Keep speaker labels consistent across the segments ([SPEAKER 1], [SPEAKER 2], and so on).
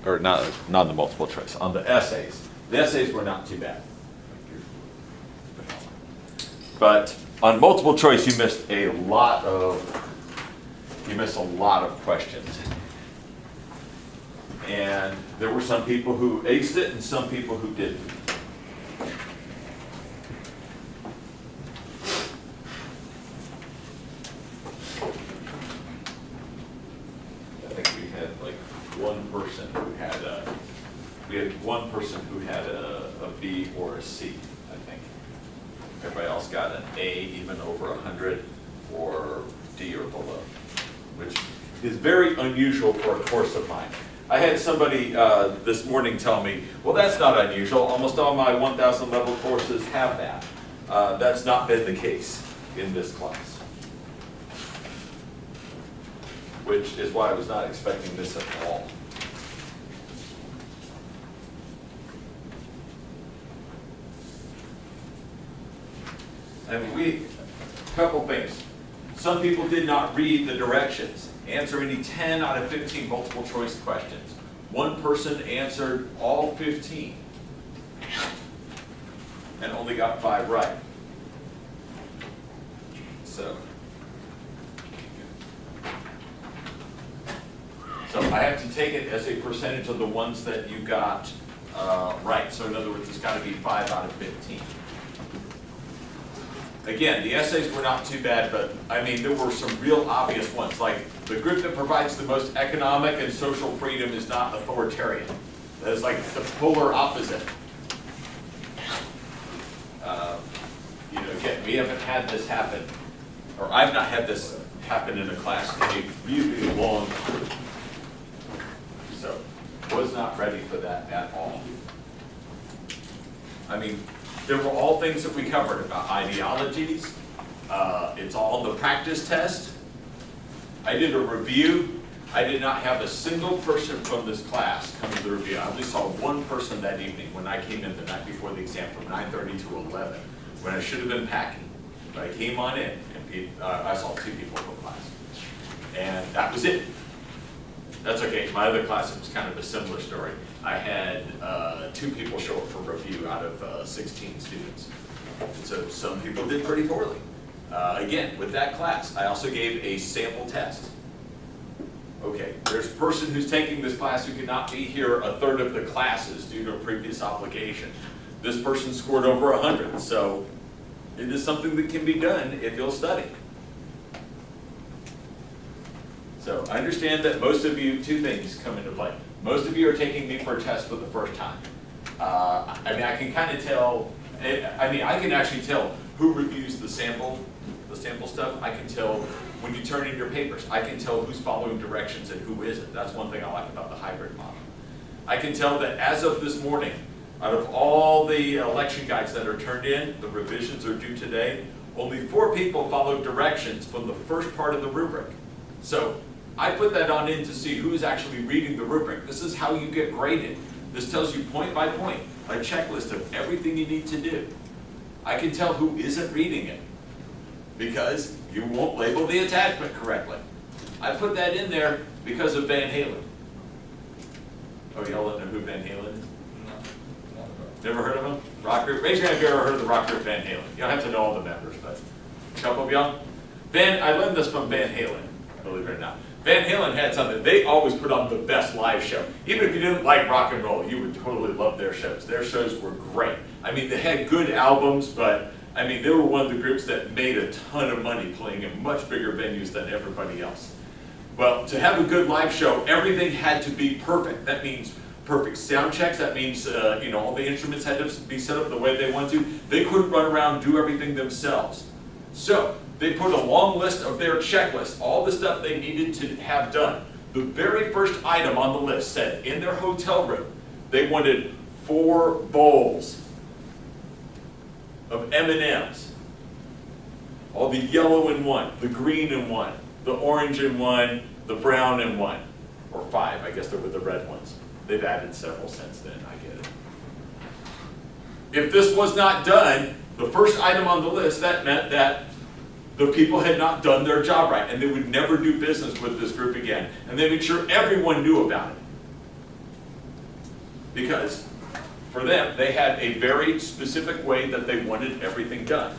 [SPEAKER 1] or not the multiple choice, on the essays. The essays were not too bad. But on multiple choice, you missed a lot of questions. And there were some people who aced it and some people who didn't. I think we had like one person who had a B or a C, I think. Everybody else got an A, even over 100, or D or below, which is very unusual for a course of mine. I had somebody this morning tell me, well, that's not unusual. Almost all my 1,000 level courses have that. That's not been the case in this class, which is why I was not expecting this at all. And a couple things. Some people did not read the directions. Answer any 10 out of 15 multiple choice questions. One person answered all 15 and only got 5 right. So I have to take it as a percentage of the ones that you got right. So in other words, it's got to be 5 out of 15. Again, the essays were not too bad, but I mean, there were some real obvious ones, like the group that provides the most economic and social freedom is not authoritarian. That is like the polar opposite. Again, we haven't had this happen, or I've not had this happen in a class in a really long time. So, was not ready for that at all. I mean, there were all things that we covered about ideologies. It's all on the practice test. I did a review. I did not have a single person from this class come to the review. I only saw one person that evening when I came in the night before the exam from 9:30 to 11, when I should have been packing. But I came on in, and I saw 2 people from class. And that was it. That's okay. My other class, it was kind of a similar story. I had 2 people show up for review out of 16 students. And so some people did pretty poorly. Again, with that class, I also gave a sample test. Okay, there's a person who's taking this class who could not be here a third of the classes due to a previous obligation. This person scored over 100, so it is something that can be done if you'll study. So I understand that most of you, 2 things come into play. Most of you are taking me for a test for the first time. I mean, I can kind of tell, I can actually tell who reviews the sample stuff. I can tell when you turn in your papers. I can tell who's following directions and who isn't. That's one thing I like about the hybrid model. I can tell that as of this morning, out of all the election guides that are turned in, the revisions are due today, only 4 people followed directions from the first part of the rubric. So I put that on in to see who's actually reading the rubric. This is how you get graded. This tells you point by point, a checklist of everything you need to do. I can tell who isn't reading it because you won't label the attachment correctly. I put that in there because of Van Halen. Oh, y'all don't know who Van Halen is? Never heard of him? Rock group? Raise your hand if you ever heard of the rock group Van Halen. You don't have to know all the members, but a couple of y'all. I learned this from Van Halen, believe it or not. Van Halen had something. They always put on the best live show. Even if you didn't like rock and roll, you would totally love their shows. Their shows were great. I mean, they had good albums, but I mean, they were one of the groups that made a ton of money playing in much bigger venues than everybody else. Well, to have a good live show, everything had to be perfect. That means perfect sound checks. That means, all the instruments had to be set up the way they wanted to. They couldn't run around and do everything themselves. So they put a long list of their checklist, all the stuff they needed to have done. The very first item on the list said in their hotel room, they wanted 4 bowls of M&Ms. All the yellow in one, the green in one, the orange in one, the brown in one. Or 5, I guess there were the red ones. They've added several since then, I get it. If this was not done, the first item on the list, that meant that the people had not done their job right, and they would never do business with this group again. And they made sure everyone knew about it. Because for them, they had a very specific way that they wanted everything done.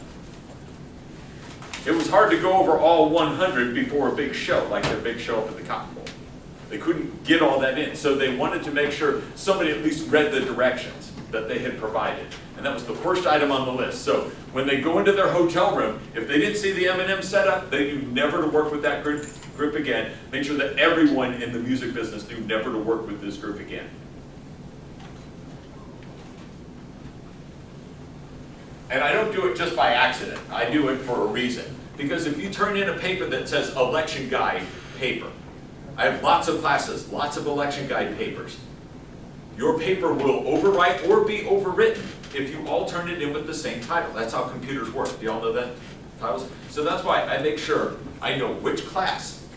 [SPEAKER 1] It was hard to go over all 100 before a big show, like their big show up at the Cotton Bowl. They couldn't get all that in, so they wanted to make sure somebody at least read the directions that they had provided. And that was the first item on the list. So when they go into their hotel room, if they didn't see the M&M setup, they knew never to work with that group again. Make sure that everyone in the music business knew never to work with this group again. And I don't do it just by accident. I do it for a reason. Because if you turn in a paper that says election guide paper, I have lots of classes, lots of election guide papers. Your paper will overwrite or be overwritten if you all turn it in with the same title. That's how computers work. Do you all know that? Titles? So that's why I make sure I know which class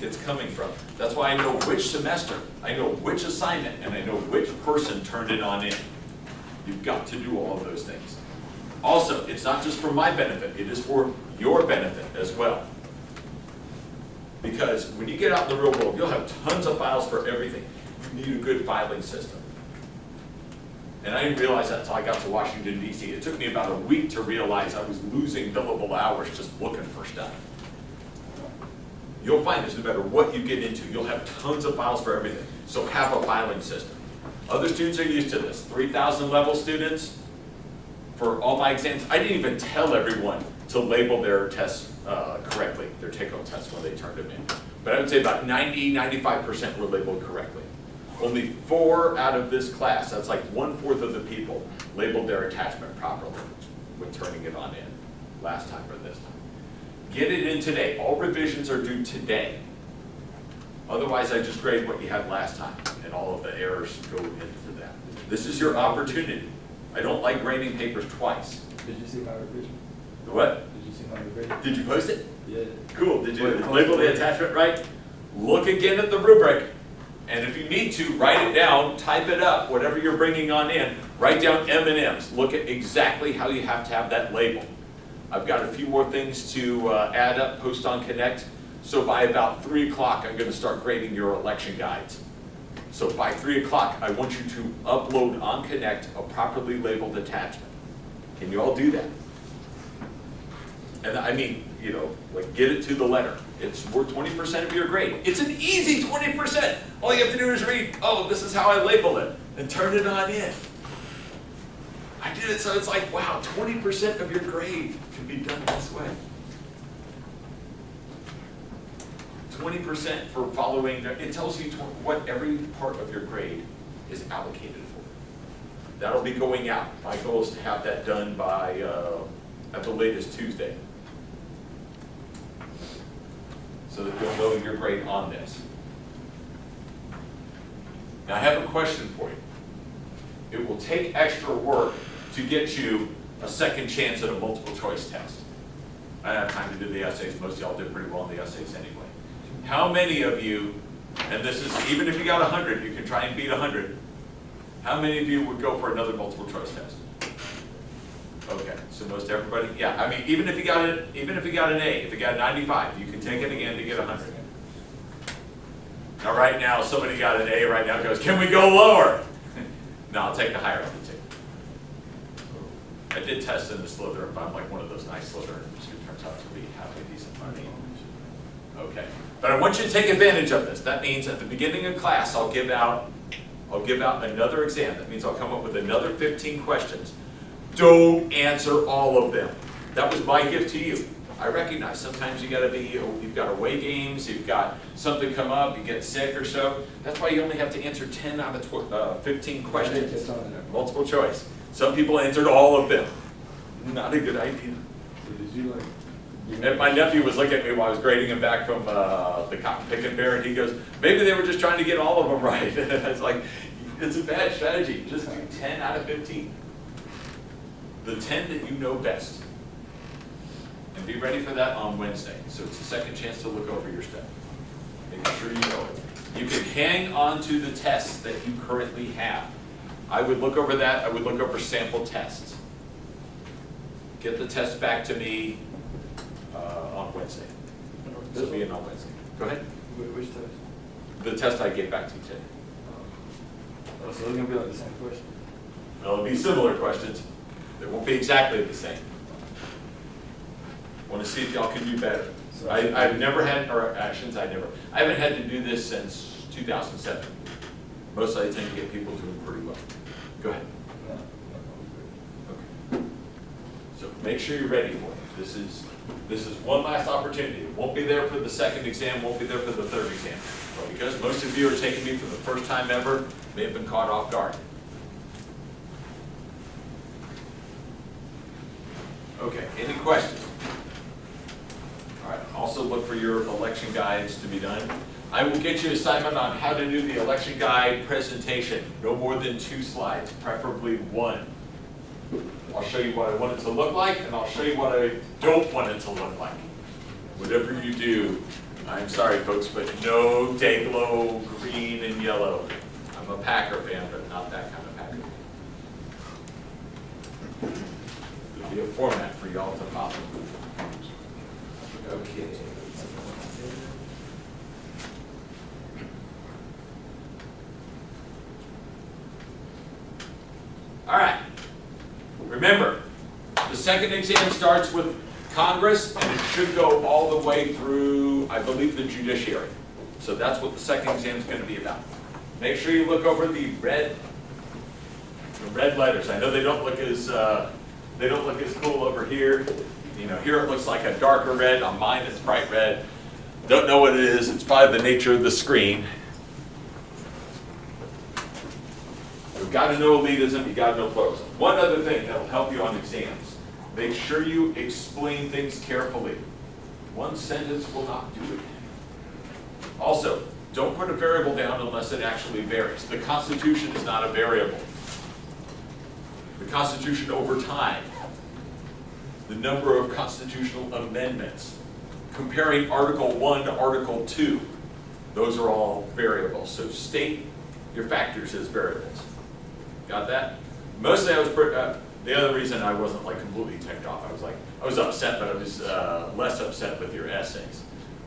[SPEAKER 1] it's coming from. That's why I know which semester, I know which assignment, and I know which person turned it on in. You've got to do all of those things. Also, it's not just for my benefit, it is for your benefit as well. Because when you get out in the real world, you'll have tons of files for everything. You need a good filing system. And I didn't realize that until I got to Washington, D.C. It took me about a week to realize I was losing billable hours just looking for stuff. You'll find this no matter what you get into, you'll have tons of files for everything. So have a filing system. Other students are used to this. 3,000 level students, for all my exams, I didn't even tell everyone to label their tests correctly, their take-home tests when they turned them in. But I would say about 90–95% were labeled correctly. Only 4 out of this class, that's like 1/4 of the people, labeled their attachment properly when turning it on in last time or this time. Get it in today. All revisions are due today. Otherwise, I just grade what you had last time, and all of the errors go into that. This is your opportunity. I don't like grading papers twice.
[SPEAKER 2] Did you see my revision?
[SPEAKER 1] What?
[SPEAKER 2] Did you see my revision?
[SPEAKER 1] Did you post it?
[SPEAKER 2] Yeah.
[SPEAKER 1] Cool. Did you label the attachment right? Look again at the rubric. And if you need to, write it down, type it up, whatever you're bringing on in. Write down M&Ms. Look at exactly how you have to have that label. I've got a few more things to add up, post on Connect. So by about 3 o'clock, I'm going to start grading your election guides. So by 3 o'clock, I want you to upload on Connect a properly labeled attachment. Can you all do that? And I mean, you know, like get it to the letter. It's worth 20% of your grade. It's an easy 20%. All you have to do is read, oh, this is how I label it, and turn it on in. I did it so it's like, wow, 20% of your grade can be done this way. 20% for following, it tells you what every part of your grade is allocated for. That'll be going out. My goal is to have that done by, at the latest Tuesday. So that you'll know your grade on this. Now I have a question for you. It will take extra work to get you a second chance at a multiple choice test. I don't have time to do the essays. Most of y'all did pretty well in the essays anyway. How many of you, and this is, even if you got 100, you can try and beat 100. How many of you would go for another multiple choice test? Okay, so most everybody, yeah. I mean, even if you got an A, if you got a 95, you can take it again to get 100. Now, right now, somebody got an A right now goes, can we go lower? No, I'll take the higher of the two. I did test in the Slytherin, but I'm like one of those nice Slytherins who turns out to be having a decent money. Okay, but I want you to take advantage of this. That means at the beginning of class, I'll give out another exam. That means I'll come up with another 15 questions. Don't answer all of them. That was my gift to you. I recognize sometimes you've got away games, you've got something come up, you get sick or so. That's why you only have to answer 10 out of 15 questions. Multiple choice. Some people answered all of them. Not a good idea. And my nephew was looking at me while I was grading him back from the cotton picking fair, and he goes, maybe they were just trying to get all of them right. It's like, it's a bad strategy. Just do 10 out of 15. The 10 that you know best. And be ready for that on Wednesday. So it's a second chance to look over your stuff. Make sure you know it. You can hang on to the tests that you currently have. I would look over that. I would look over sample tests. Get the test back to me on Wednesday. This will be in on Wednesday. Go ahead.
[SPEAKER 2] Which test?
[SPEAKER 1] The test I gave back to you today.
[SPEAKER 2] Oh, so it's gonna be like the same question?
[SPEAKER 1] There'll be similar questions. They won't be exactly the same. Want to see if y'all can do better. I've never had, or actions, I haven't had to do this since 2007. Mostly I tend to get people doing pretty well. Go ahead.
[SPEAKER 2] No,
[SPEAKER 1] Okay. So make sure you're ready for it. This is one last opportunity. It won't be there for the second exam, won't be there for the third exam. But because most of you are taking me for the first time ever, may have been caught off guard. Okay, any questions? All right, also look for your election guides to be done. I will get you an assignment on how to do the election guide presentation. No more than 2 slides, preferably 1. I'll show you what I want it to look like, and I'll show you what I don't want it to look like. Whatever you do, I'm sorry folks, but no day-glow green and yellow. I'm a Packer fan, but not that kind of Packer. There'll be a format for y'all to follow. Okay. All right. Remember, the second exam starts with Congress, and it should go all the way through, I believe, the judiciary. So that's what the second exam is going to be about. Make sure you look over the red letters. I know they don't look as cool over here. You know, here it looks like a darker red. On mine, it's bright red. Don't know what it is. It's probably the nature of the screen. You've got to know elitism. You've got to know pluralism. One other thing that will help you on exams. Make sure you explain things carefully. One sentence will not do it. Also, don't put a variable down unless it actually varies. The Constitution is not a variable. The Constitution over time, the number of constitutional amendments, comparing Article 1 to Article 2, those are all variables. So state your factors as variables. Got that? Mostly I was, the other reason I wasn't like completely ticked off, I was upset, but I was less upset with your essays.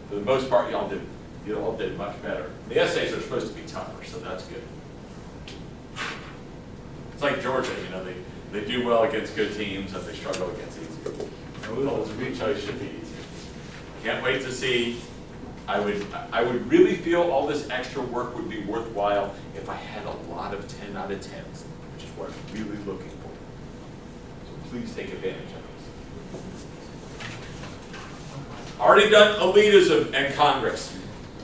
[SPEAKER 1] For the most part, you all did much better. The essays are supposed to be tougher, so that's good. It's like Georgia, you know, they do well against good teams and they struggle against easy. Which I should be easy. Can't wait to see. I would really feel all this extra work would be worthwhile if I had a lot of 10 out of 10s, which is what I'm really looking for. So please take advantage of this. Already done elitism and Congress.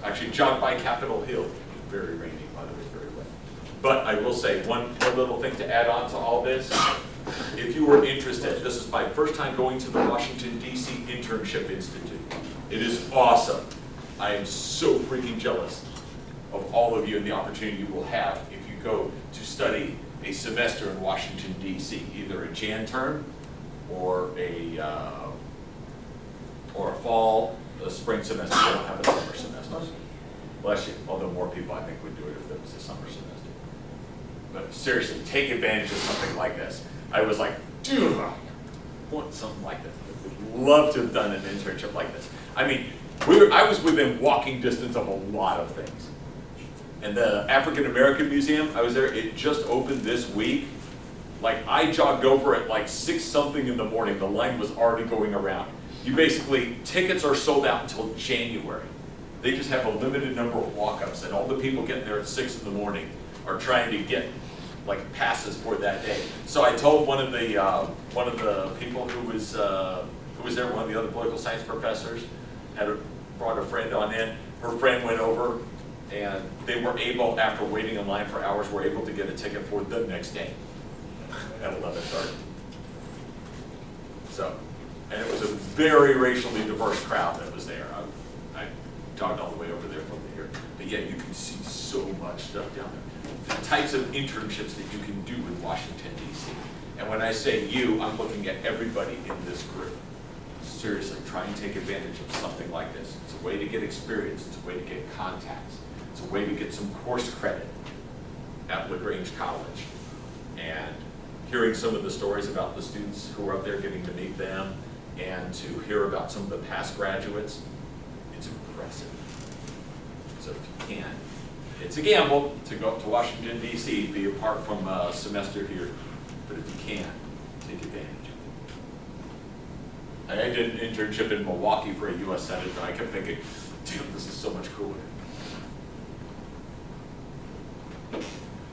[SPEAKER 1] Actually jogged by Capitol Hill. Very rainy, by the way, very wet. But I will say one little thing to add on to all this. If you were interested, this is my first time going to the Washington, D.C. Internship Institute. It is awesome. I am so freaking jealous of all of you and the opportunity you will have if you go to study a semester in Washington, D.C., either a Jan term or a fall, a spring semester. They don't have a summer semester. Bless you. Although more people, I think, would do it if there was a summer semester. But seriously, take advantage of something like this. I was like, dude, I want something like this. I would love to have done an internship like this. I mean, I was within walking distance of a lot of things. And the African American Museum, I was there, it just opened this week. Like, I jogged over at like 6-something in the morning. The line was already going around. You basically, tickets are sold out until January. They just have a limited number of walk-ups, and all the people getting there at 6 in the morning are trying to get like passes for that day. So I told one of the people who was there, one of the other political science professors, brought a friend on in. Her friend went over, and they were able, after waiting in line for hours, were able to get a ticket for the next day at 11:30. So, and it was a very racially diverse crowd that was there. I jogged all the way over there from here, but yeah, you can see so much stuff down there. The types of internships that you can do in Washington, D.C. And when I say you, I'm looking at everybody in this group. Seriously, try and take advantage of something like this. It's a way to get experience. It's a way to get contacts. It's a way to get some course credit at LaGrange College. And hearing some of the stories about the students who are up there, getting to meet them, and to hear about some of the past graduates, it's impressive. So if you can, It's a gamble to go up to Washington DC, be apart from a semester here, but if you can, take advantage of it. I did an internship in Milwaukee for a US Senator, and I kept thinking, damn, this is so much cooler.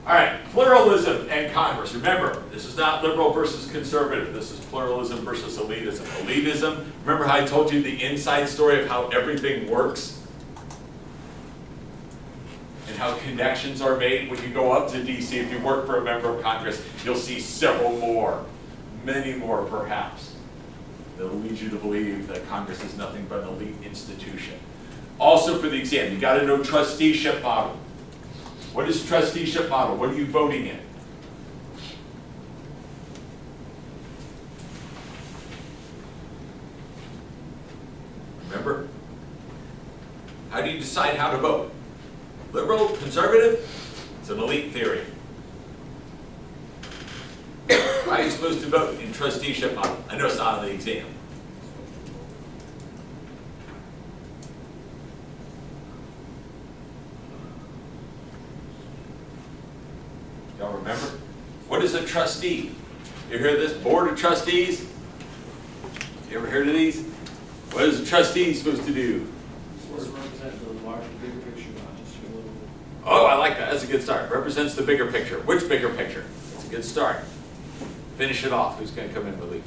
[SPEAKER 1] All right, pluralism and Congress. Remember, this is not liberal versus conservative. This is pluralism versus elitism. Elitism, remember how I told you the inside story of how everything works? And how connections are made? When you go up to DC, if you work for a member of Congress, you'll see several more, many more perhaps, that'll lead you to believe that Congress is nothing but an elite institution. Also for the exam, you gotta know trusteeship model. What is trusteeship model? What are you voting in? Remember? How do you decide how to vote? Liberal, conservative? It's an elite theory. How are you supposed to vote in trusteeship model? I know it's not on the exam. Y'all remember? What is a trustee? You hear this? Board of trustees? You ever heard of these? What is a trustee supposed to do?
[SPEAKER 2] Supposed to represent the larger, bigger picture, not just your little.
[SPEAKER 1] Oh, I like that. That's a good start. Represents the bigger picture. Which bigger picture? That's a good start. Finish it off. Who's going to come in relief?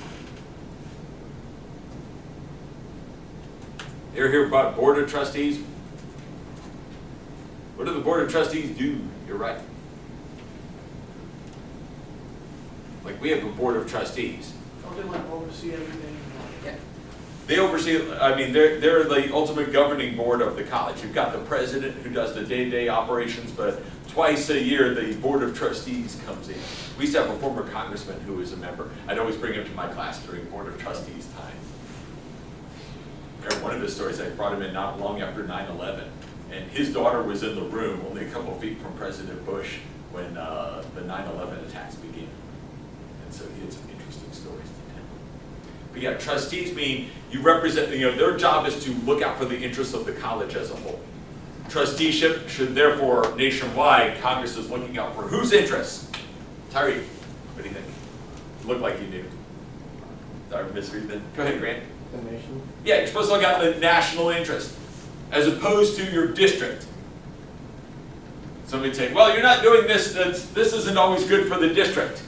[SPEAKER 1] You ever hear about board of trustees? What do the board of trustees do? You're right. Like we have a board of trustees.
[SPEAKER 2] Don't they like oversee everything?
[SPEAKER 1] Yeah. They oversee, I mean, they're the ultimate governing board of the college. You've got the president who does the day-to-day operations, but twice a year the board of trustees comes in. We used to have a former congressman who was a member. I'd always bring him to my class during board of trustees time. One of his stories, I brought him in not long after 9/11, and his daughter was in the room only a couple feet from President Bush when the 9/11 attacks began. And so he had some interesting stories to tell. But yeah, trustees mean you represent, their job is to look out for the interests of the college as a whole. Trusteeship should therefore, nationwide, Congress is looking out for whose interests? Tyree, what do you think? You look like you do. Sorry, misread then. Go ahead, Grant.
[SPEAKER 2] The nation?
[SPEAKER 1] Yeah, you're supposed to look out the national interest, as opposed to your district. Somebody'd say, well, you're not doing this, this isn't always good for the district.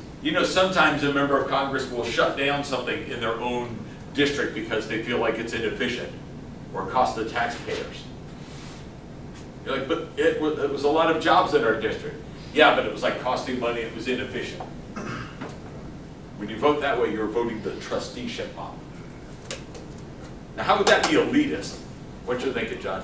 [SPEAKER 1] Sometimes a member of Congress will shut down something in their own district because they feel like it's inefficient or cost the taxpayers. You're like, but it was a lot of jobs in our district. Yeah, but it was like costing money, it was inefficient. When you vote that way, you're voting the trusteeship model. Now, how would that be elitist? What you thinking, John?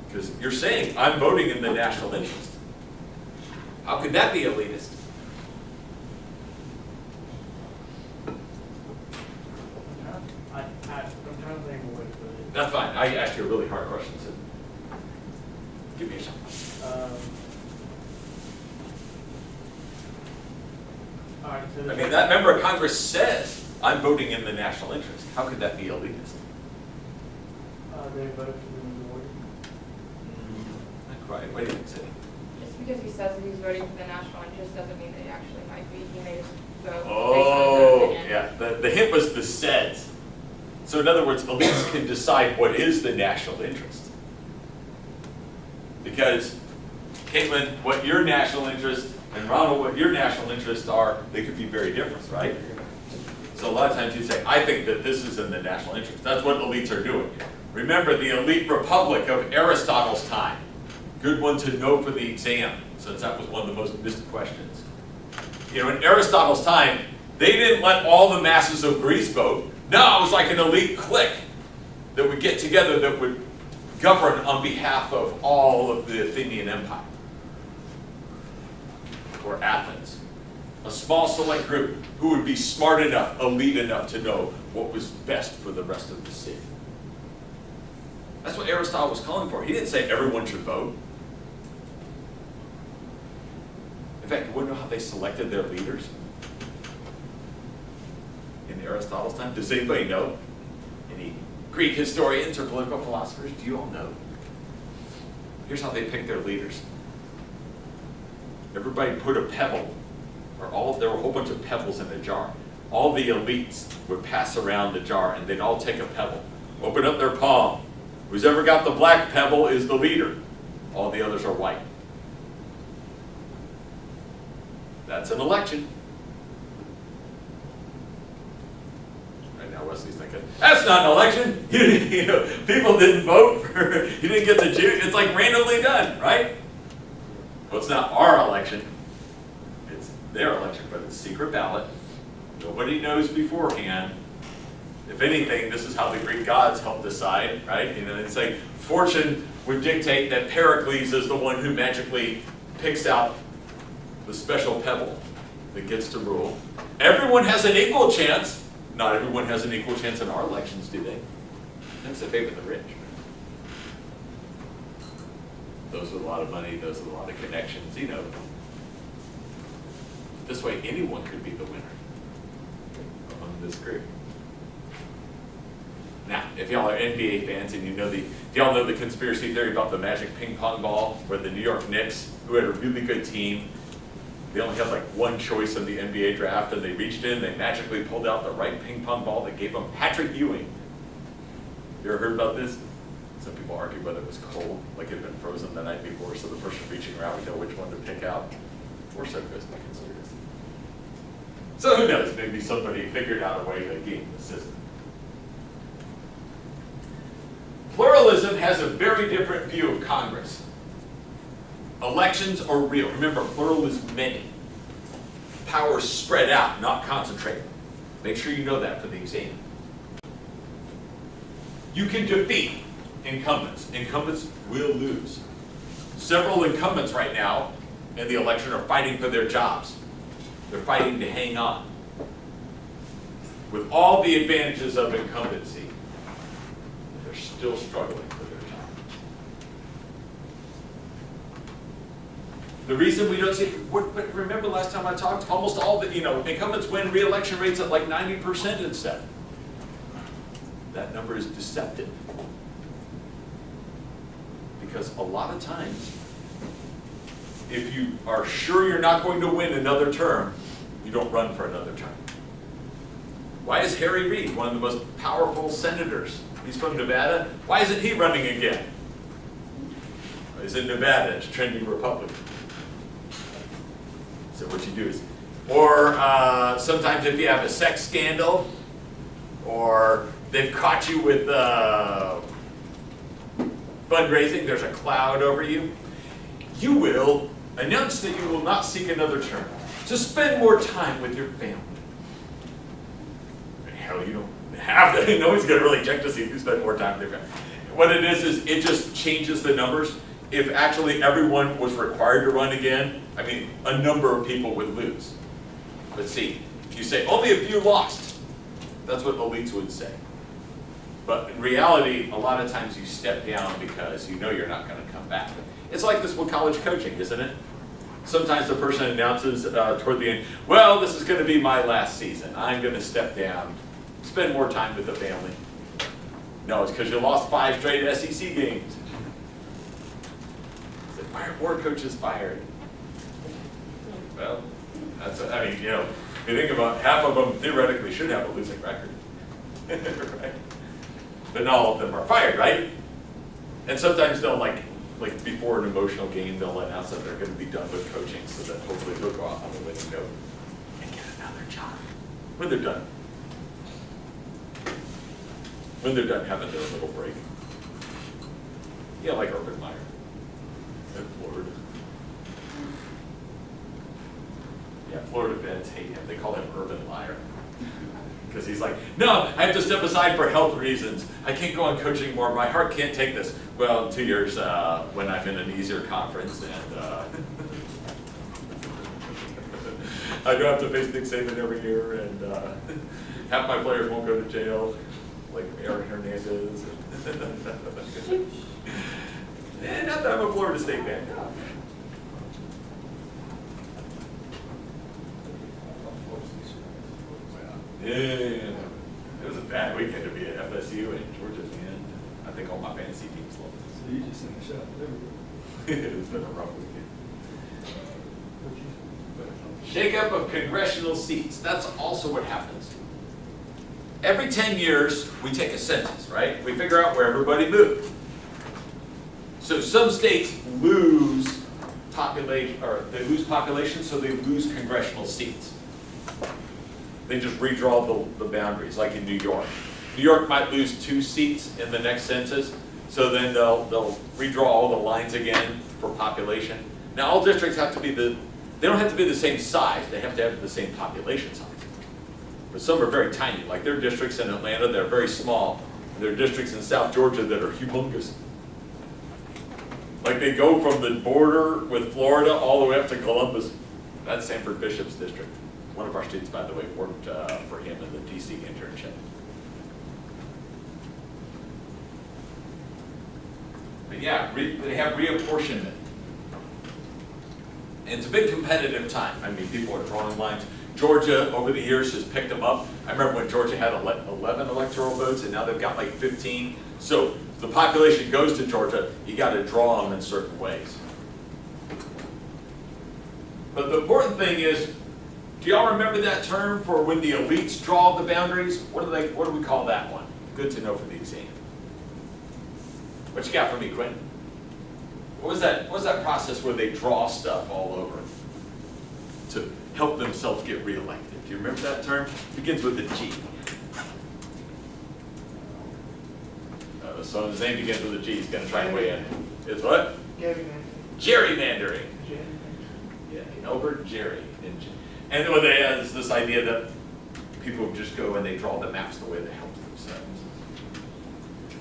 [SPEAKER 1] Because you're saying, I'm voting in the national interest. How could that be elitist?
[SPEAKER 2] I'm trying to think of a way to put it.
[SPEAKER 1] That's fine. I asked you a really hard question, so give me a shot.
[SPEAKER 2] All right, so
[SPEAKER 1] I mean, that member of Congress says, I'm voting in the national interest. How could that be elitist?
[SPEAKER 2] they vote for the majority.
[SPEAKER 1] Not quite. Wait a minute, Cindy.
[SPEAKER 3] Just because he says that he's voting for the national interest doesn't mean that he actually might be. He may just vote based on his
[SPEAKER 1] Oh,
[SPEAKER 3] own opinion.
[SPEAKER 1] yeah. The hint was the says. So in other words, elites can decide what is the national interest. Because, Caitlin, what your national interest, and Ronald, what your national interests are, they could be very different, right? So a lot of times you say, I think that this is in the national interest. That's what elites are doing. Remember the elite republic of Aristotle's time. Good one to know for the exam, since that was one of the most missed questions. In Aristotle's time, they didn't let all the masses of Greece vote. No, it was like an elite clique that would get together that would govern on behalf of all of the Athenian Empire. Or Athens. A small select group who would be smart enough, elite enough to know what was best for the rest of the city. That's what Aristotle was calling for. He didn't say everyone should vote. In fact, you want to know how they selected their leaders? In Aristotle's time? Does anybody know? Any Greek historians or political philosophers, do you all know? Here's how they pick their leaders. Everybody put a pebble, there were a whole bunch of pebbles in a jar. All the elites would pass around the jar and they'd all take a pebble, open up their palm. Who's ever got the black pebble is the leader. All the others are white. That's an election. Right now Wesley's thinking, that's not an election. You know, people didn't vote for, you didn't get the Jew. It's like randomly done, right? Well, it's not our election. It's their election, but it's secret ballot. Nobody knows beforehand. If anything, this is how the Greek gods help decide, right? You know, it's like fortune would dictate that Pericles is the one who magically picks out the special pebble that gets to rule. Everyone has an equal chance. Not everyone has an equal chance in our elections, do they? That's the favor of the rich. Those with a lot of money, those with a lot of connections, you know. This way, anyone could be the winner among this group. Now, if y'all are NBA fans and do y'all know the conspiracy theory about the magic ping pong ball, where the New York Knicks, who had a really good team, they only had like one choice in the NBA draft, and they reached in, they magically pulled out the right ping pong ball that gave them Patrick Ewing. You ever heard about this? Some people argue whether it was cold, like it had been frozen the night before, so the person reaching around would know which one to pick out. Or so goes my conspiracy. So who knows? Maybe somebody figured out a way to game the system. Pluralism has a very different view of Congress. Elections are real. Remember, plural is many. Power spread out, not concentrated. Make sure you know that for the exam. You can defeat incumbents. Incumbents will lose. Several incumbents right now in the election are fighting for their jobs. They're fighting to hang on. With all the advantages of incumbency, they're still struggling for their job. The reason we don't see, but remember last time I talked, almost all the, incumbents win re-election rates at like 90% instead. That number is deceptive. Because a lot of times, if you are sure you're not going to win another term, you don't run for another term. Why is Harry Reid, one of the most powerful senators, he's from Nevada, why isn't he running again? He's in Nevada, it's trendy Republican. So what you do is, or sometimes if you have a sex scandal, or they've caught you with fundraising, there's a cloud over you, you will announce that you will not seek another term. To spend more time with your family. Hell, you don't have to. No one's going to really check to see if you spend more time with your family. What it is it just changes the numbers. If actually everyone was required to run again, I mean, a number of people would lose. But see, if you say only a few lost, that's what elites would say. But in reality, a lot of times you step down because you know you're not going to come back. It's like this with college coaching, isn't it? Sometimes the person announces toward the end, well, this is going to be my last season. I'm going to step down, spend more time with the family. No, it's because you lost 5 straight SEC games. So why aren't more coaches fired? Well, if you think about half of them theoretically should have a losing record. Right? But not all of them are fired, right? And sometimes they'll like before an emotional game, they'll announce that they're going to be done with coaching so that hopefully they'll go out on the winning note and get another job. When they're done. When they're done having their little break. Yeah, like Urban Meyer in Florida. Yeah, Florida fans hate him. They call him Urban Liar. Because he's like, no, I have to step aside for health reasons. I can't go on coaching more. My heart can't take this. Well, in 2 years, when I'm in an easier conference, and I don't have to face Nick Saban every year, and half my players won't go to jail, like Aaron Hernandez. And not that I'm a Florida State fan. Yeah. It was a bad weekend to be at FSU and Georgia fan. I think all my fantasy teams love this.
[SPEAKER 4] So you just sent a shot. There we go.
[SPEAKER 1] It's been a rough weekend. Shakeup of congressional seats. That's also what happens. Every 10 years, we take a census, right? We figure out where everybody moved. So some states lose population, or they lose population, so they lose congressional seats. They just redraw the boundaries, like in New York. New York might lose 2 seats in the next census, so then they'll redraw all the lines again for population. Now, all districts have to be they don't have to be the same size, they have to have the same population size. But some are very tiny, like there are districts in Atlanta that are very small, and there are districts in South Georgia that are humongous. Like they go from the border with Florida all the way up to Columbus. That's Sanford Bishop's district. One of our students, by the way, worked for him in the DC internship. But yeah, they have reapportionment. And it's a big competitive time. I mean, people are drawing lines. Georgia, over the years, has picked them up. I remember when Georgia had 11 electoral votes, and now they've got like 15. So the population goes to Georgia, you got to draw them in certain ways. But the important thing is, do y'all remember that term for when the elites draw the boundaries? What do we call that one? Good to know for the exam. What you got for me, Quentin? What was that process where they draw stuff all over to help themselves get reelected? Do you remember that term? It begins with a G. So his name begins with a G. He's going to try and weigh in. It's what? Gerrymandering. Yeah, Elbert Jerry. And what they have is this idea that people just go and they draw the maps the way they help themselves.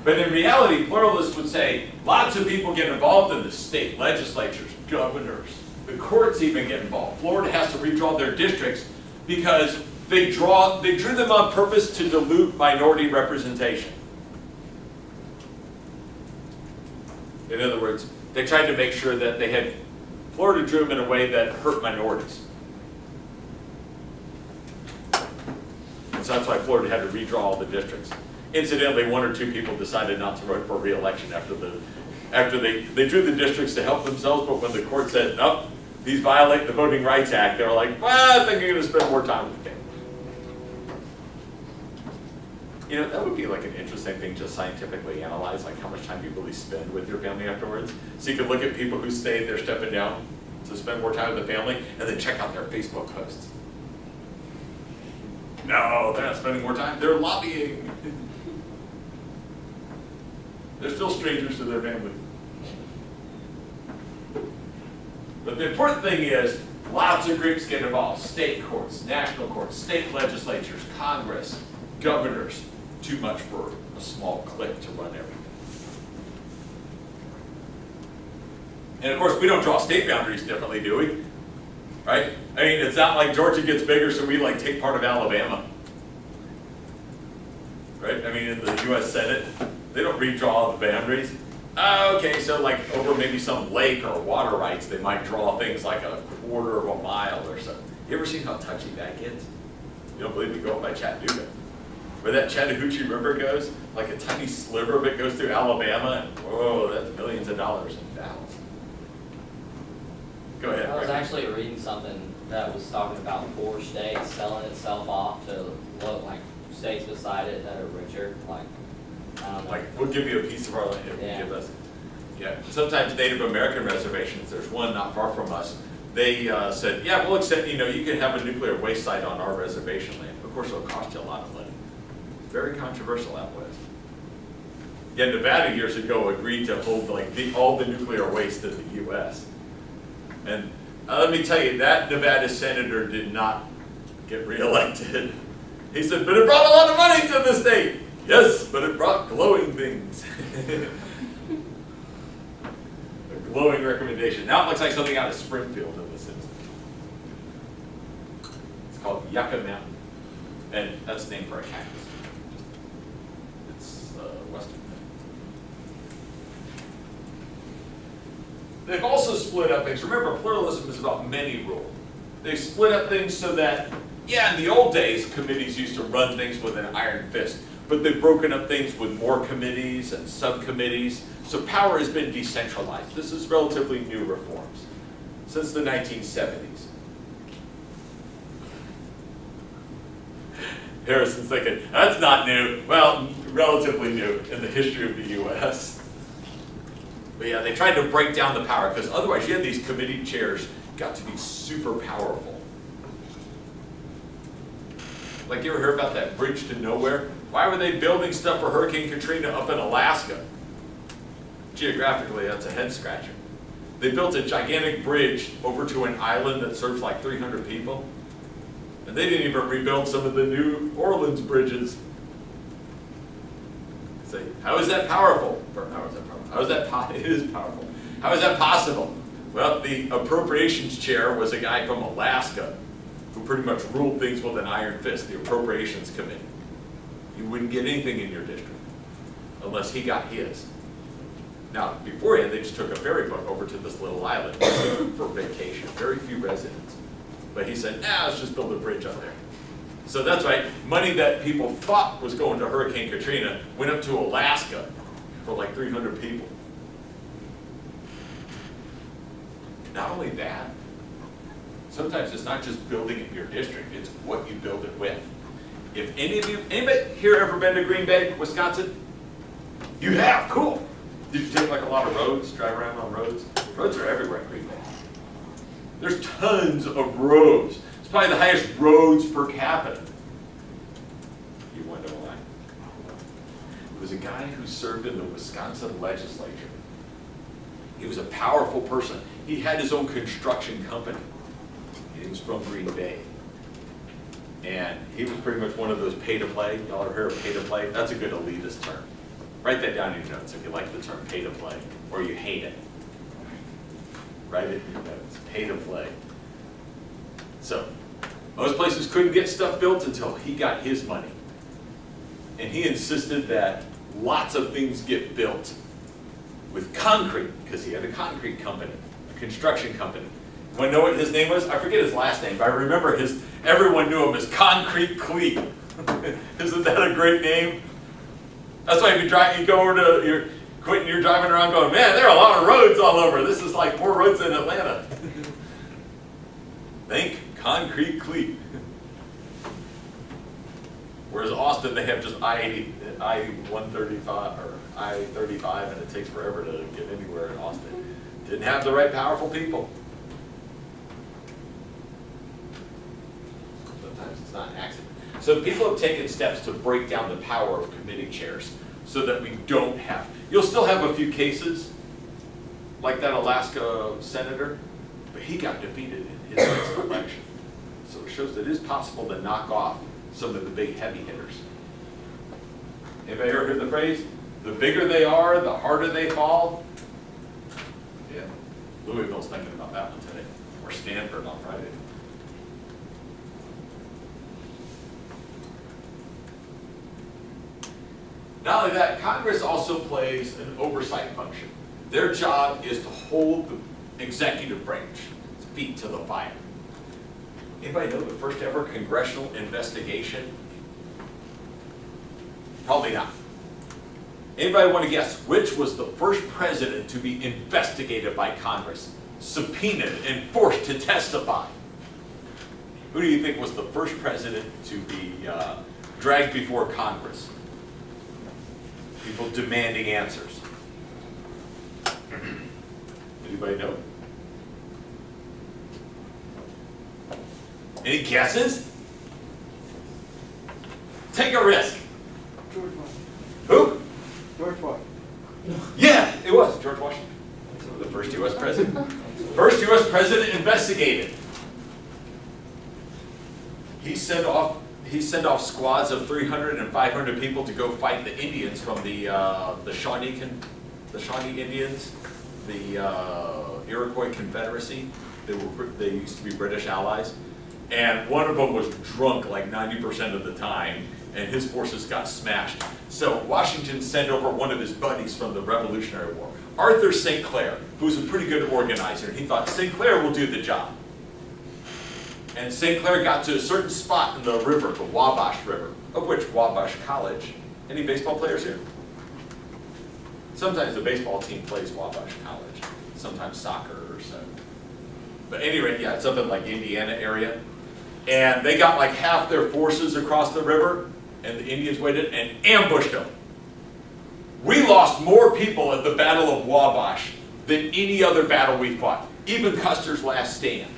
[SPEAKER 1] But in reality, pluralists would say lots of people get involved in the state legislatures, governors, the courts even get involved. Florida has to redraw their districts because they drew them on purpose to dilute minority representation. In other words, they tried to make sure that they had, Florida drew them in a way that hurt minorities. And so that's why Florida had to redraw all the districts. Incidentally, 1 or 2 people decided not to run for re-election after they drew the districts to help themselves, but when the court said, no, these violate the Voting Rights Act, they were like, well, I think you're going to spend more time with the family. You know, that would be like an interesting thing to scientifically analyze, like how much time you really spend with your family afterwards. So you could look at people who stayed, they're stepping down to spend more time with the family, and then check out their Facebook posts. No, they're not spending more time, they're lobbying. They're still strangers to their family. But the important thing is, lots of groups get involved. State courts, national courts, state legislatures, Congress, governors. Too much for a small clique to run everything. And of course, we don't draw state boundaries differently, do we? Right? I mean, it's not like Georgia gets bigger, so we like take part of Alabama. Right? I mean, in the US Senate, they don't redraw the boundaries. Okay, so like over maybe some lake or water rights, they might draw things like a quarter of a mile or so. You ever seen how touchy that gets? You don't believe me? Go up by Chattanooga. Where that Chattahoochee River goes, like a tiny sliver of it goes through Alabama, and whoa, that's millions of dollars in battles. Go ahead.
[SPEAKER 5] I was
[SPEAKER 1] Rick.
[SPEAKER 5] actually reading something that was talking about 4 states selling itself off to look like states beside it that are richer, like, I don't know.
[SPEAKER 1] Like, we'll give you a piece of our land if you give us. Yeah, sometimes Native American reservations, there's one not far from us, they said, yeah, we'll accept, you can have a nuclear waste site on our reservation land. Of course, it'll cost you a lot of money. Very controversial out west. Yeah, Nevada years ago agreed to hold like all the nuclear waste in the U.S. And let me tell you, that Nevada senator did not get reelected. He said, but it brought a lot of money to the state. Yes, but it brought glowing things. A glowing recommendation. Now it looks like something out of Springfield in this instance. It's called Yucca Mountain. And that's named for a cactus. Western. They've also split up things. Remember, pluralism is about many rule. They've split up things so that, yeah, in the old days, committees used to run things with an iron fist. but they've broken up things with more committees and subcommittees, so power has been decentralized. This is relatively new reforms since the 1970s. Harrison's thinking, that's not new. Well, relatively new in the history of the US. But yeah, they tried to break down the power, because otherwise you had these committee chairs got to be super powerful. Like, you ever heard about that bridge to nowhere? Why were they building stuff for Hurricane Katrina up in Alaska? Geographically, that's a head scratcher. They built a gigantic bridge over to an island that serves like 300 people. And they didn't even rebuild some of the New Orleans bridges. Say, how is that powerful? Or how is that powerful? How is that it is powerful. How is that possible? Well, the appropriations chair was a guy from Alaska who pretty much ruled things with an iron fist, the appropriations committee. You wouldn't get anything in your district unless he got his. Now, beforehand, they just took a ferry boat over to this little island for vacation, very few residents. But he said, nah, let's just build a bridge up there. So that's right, money that people thought was going to Hurricane Katrina went up to Alaska for like 300 people. Not only that, sometimes it's not just building in your district, it's what you build it with. If anybody here ever been to Green Bay, Wisconsin? You have, cool. Did you take like a lot of roads, drive around on roads? Roads are everywhere in Green Bay. There's tons of roads. It's probably the highest roads per capita. You wonder why? It was a guy who served in the Wisconsin legislature. He was a powerful person. He had his own construction company. He was from Green Bay. And he was pretty much one of those pay-to-play. Y'all ever heard of pay-to-play? That's a good elitist term. Write that down in your notes if you like the term pay-to-play, or you hate it. Write it in your notes, pay-to-play. So, most places couldn't get stuff built until he got his money. And he insisted that lots of things get built with concrete, because he had a concrete company, a construction company. You want to know what his name was? I forget his last name, but I remember everyone knew him as Concrete Cleat. Isn't that a great name? That's why if you go over to Quentin, you're driving around going, man, there are a lot of roads all over. This is like more roads than Atlanta. Think Concrete Cleat. Whereas Austin, they have just I-135 or I-35, and it takes forever to get anywhere in Austin. Didn't have the right powerful people. Sometimes it's not an accident. So people have taken steps to break down the power of committee chairs so that we don't have. You'll still have a few cases, like that Alaska senator, but he got defeated in his next election. So it shows that it is possible to knock off some of the big heavy hitters. Anybody ever heard the phrase, the bigger they are, the harder they fall? Yeah, Louisville's thinking about that one today, or Stanford on Friday. Not only that, Congress also plays an oversight function. Their job is to hold the executive branch, feet to the fire. Anybody know the first ever congressional investigation? Probably not. Anybody want to guess which was the first president to be investigated by Congress, subpoenaed and forced to testify? Who do you think was the first president to be dragged before Congress? People demanding answers. Anybody know? Any guesses? Take a risk.
[SPEAKER 4] George Washington.
[SPEAKER 1] Who?
[SPEAKER 4] George Washington.
[SPEAKER 1] Yeah, it was George Washington. The first U.S. president. First U.S. president investigated. He sent off squads of 300 and 500 people to go fight the Indians from the Shawnee Indians, the Iroquois Confederacy. They used to be British allies. And one of them was drunk like 90% of the time, and his forces got smashed. So Washington sent over one of his buddies from the Revolutionary War, Arthur St. Clair, who was a pretty good organizer. He thought St. Clair will do the job. And St. Clair got to a certain spot in the river, the Wabash River, of which Wabash College Any baseball players here? Sometimes the baseball team plays Wabash College, sometimes soccer or so. But at any rate, yeah, it's up in like Indiana area. And they got like half their forces across the river, and the Indians waited and ambushed them. We lost more people at the Battle of Wabash than any other battle we fought, even Custer's last stand.